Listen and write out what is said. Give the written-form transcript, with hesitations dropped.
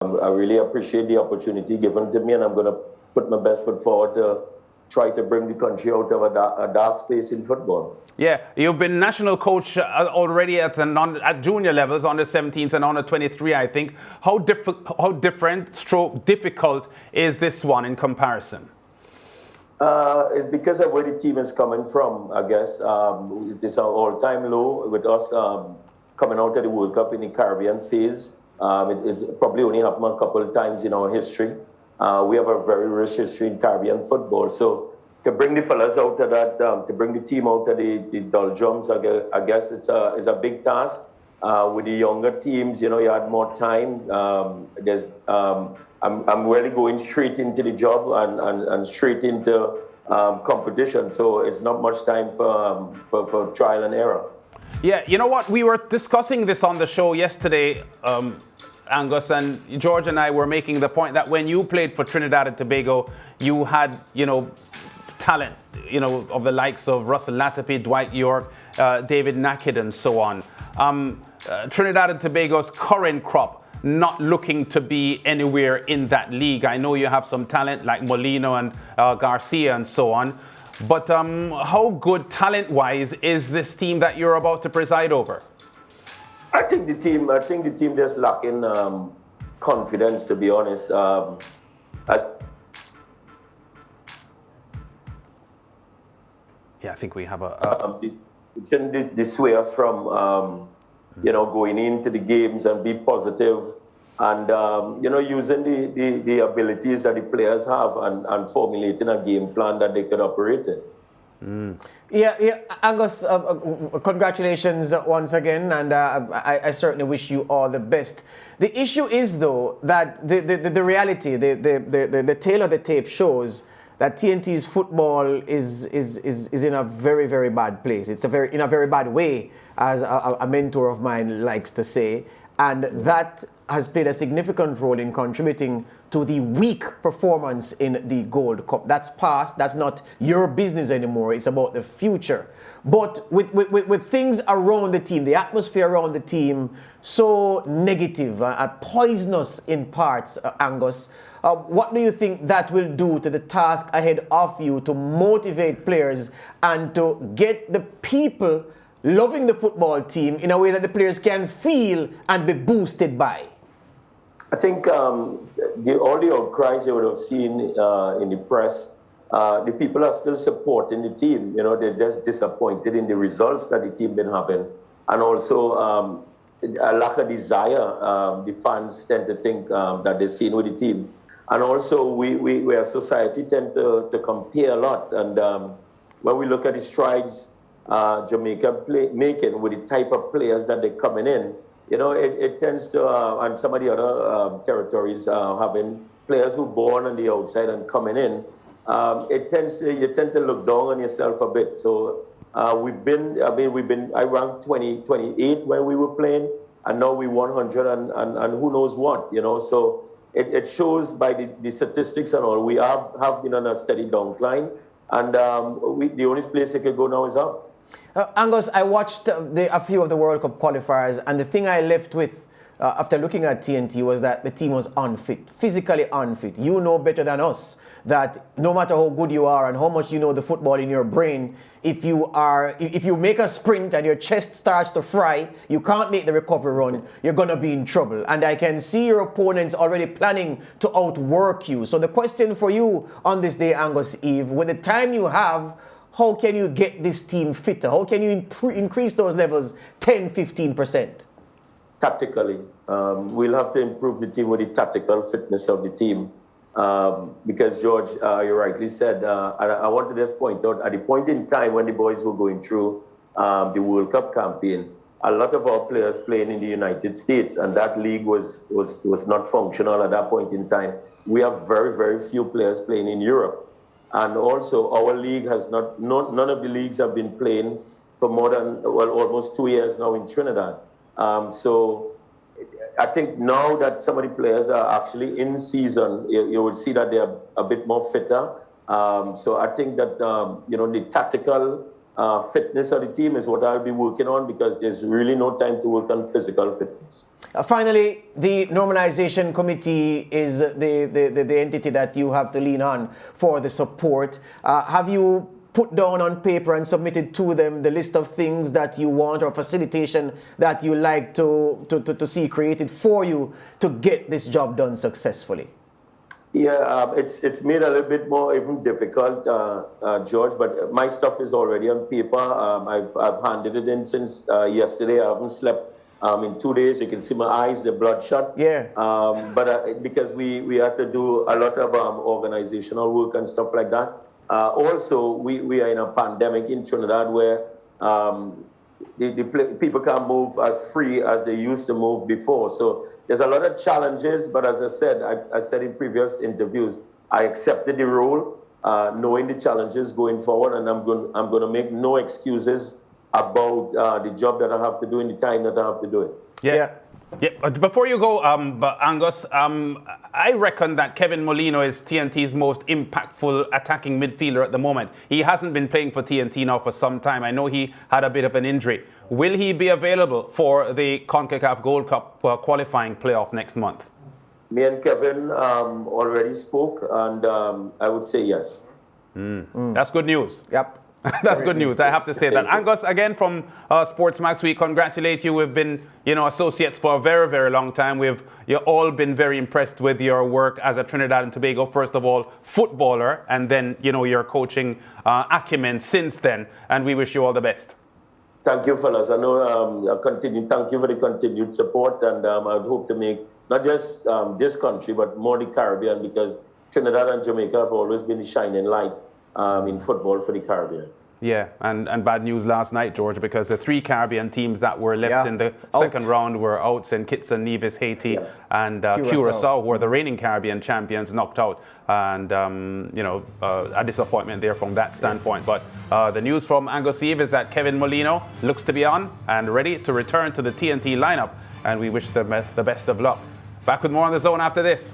I really appreciate the opportunity given to me, and I'm going to put my best foot forward to try to bring the country out of a dark space in football. Yeah, you've been national coach already at junior levels, under 17s and under 23, I think. How different, stroke difficult is this one in comparison? It's because of where the team is coming from, I guess. It's an all-time low with us coming out of the World Cup in the Caribbean phase. It probably only happened a couple of times in our history. We have a very rich history in Caribbean football. So to bring the fellas out of that, to bring the team out of the doldrums, I guess it's a big task. With the younger teams, you had more time. I'm really going straight into the job and straight into competition. So it's not much time for trial and error. Yeah, you know what? We were discussing this on the show yesterday, Angus, and George and I were making the point that when you played for Trinidad and Tobago, you had, talent, of the likes of Russell Latapi, Dwight York, David Nakid, and so on. Trinidad and Tobago's current crop not looking to be anywhere in that league. I know you have some talent like Molino and Garcia and so on, but how good talent-wise is this team that you're about to preside over? I think the team just lacking confidence, to be honest. Yeah, I think we have a. It shouldn't dissuade us from, going into the games and be positive and, using the abilities that the players have and formulating a game plan that they can operate in. Yeah, Angus, congratulations once again, and I certainly wish you all the best. The issue is, though, that the reality, the tail of the tape shows that TNT's football is in a very, very bad place. It's in a very bad way, as a mentor of mine likes to say, and that has played a significant role in contributing to the weak performance in the Gold Cup. That's past. That's not your business anymore. It's about the future. But with things around the team, the atmosphere around the team, so negative and poisonous in parts, Angus, what do you think that will do to the task ahead of you to motivate players and to get the people loving the football team in a way that the players can feel and be boosted by? I think all the outcries you would have seen in the press, the people are still supporting the team. They're just disappointed in the results that the team been having, and also a lack of desire. The fans tend to think that they're seeing with the team, and also we as society tend to compare a lot. And when we look at the strides Jamaica making with the type of players that they're coming in, it tends to, and some of the other territories having players who born on the outside and coming in, you tend to look down on yourself a bit. So I ranked 28 when we were playing, and now we 100 and who knows what, So it shows by the statistics and all, we have been on a steady decline, and the only place it could go now is up. Angus, I watched a few of the World Cup qualifiers, and the thing I left with after looking at TNT was that the team was unfit, physically unfit. You know better than us that no matter how good you are and how much you know the football in your brain, if you make a sprint and your chest starts to fry, you can't make the recovery run, you're going to be in trouble. And I can see your opponents already planning to outwork you. So the question for you on this day, Angus Eve, with the time you have, how can you get this team fitter? How can you increase those levels 10, 15%? Tactically, we'll have to improve the team with the tactical fitness of the team. Because George, you rightly said, I want to just point out, at the point in time when the boys were going through the World Cup campaign, a lot of our players playing in the United States, and that league was not functional at that point in time. We have very, very few players playing in Europe. And also, our league has none of the leagues have been playing for more than, almost 2 years now in Trinidad. So I think now that some of the players are actually in season, you will see that they are a bit more fitter. So I think that, the tactical fitness of the team is what I'll be working on, because there's really no time to work on physical fitness. Finally, the normalization committee is the entity that you have to lean on for the support. Have you put down on paper and submitted to them the list of things that you want or facilitation that you like to see created for you to get this job done successfully? Yeah, it's made a little bit more even difficult, George, but my stuff is already on paper. I've handed it in since yesterday. I haven't slept in 2 days. You can see my eyes, they're bloodshot. Yeah. But because we had to do a lot of organizational work and stuff like that. Also, we are in a pandemic in Trinidad where people can't move as free as they used to move before. So there's a lot of challenges, but as I said, I said in previous interviews, I accepted the role, knowing the challenges going forward, and I'm going to make no excuses about the job that I have to do in the time that I have to do it. Yeah. Yeah, before you go, Angus, I reckon that Kevin Molino is TNT's most impactful attacking midfielder at the moment. He hasn't been playing for TNT now for some time. I know he had a bit of an injury. Will he be available for the CONCACAF Gold Cup qualifying playoff next month? Me and Kevin already spoke, and I would say yes. That's good news. Yep. That's good news. I have to say that. Angus, again from SportsMax, we congratulate you. We've been, associates for a very, very long time. You've all been very impressed with your work as a Trinidad and Tobago, first of all, footballer, and then, your coaching acumen since then. And we wish you all the best. Thank you, fellas. I know thank you for the continued support, and I hope to make not just this country, but more the Caribbean, because Trinidad and Jamaica have always been the shining light in football for the Caribbean. Yeah, and bad news last night, George, because the 3 Caribbean teams that were left in the second round were out: St. Kitts and Nevis, Haiti, and Curacao, who are the reigning Caribbean champions, knocked out. And, a disappointment there from that standpoint. But the news from Angus Eve is that Kevin Molino looks to be on and ready to return to the TNT lineup. And we wish them the best of luck. Back with more on The Zone after this.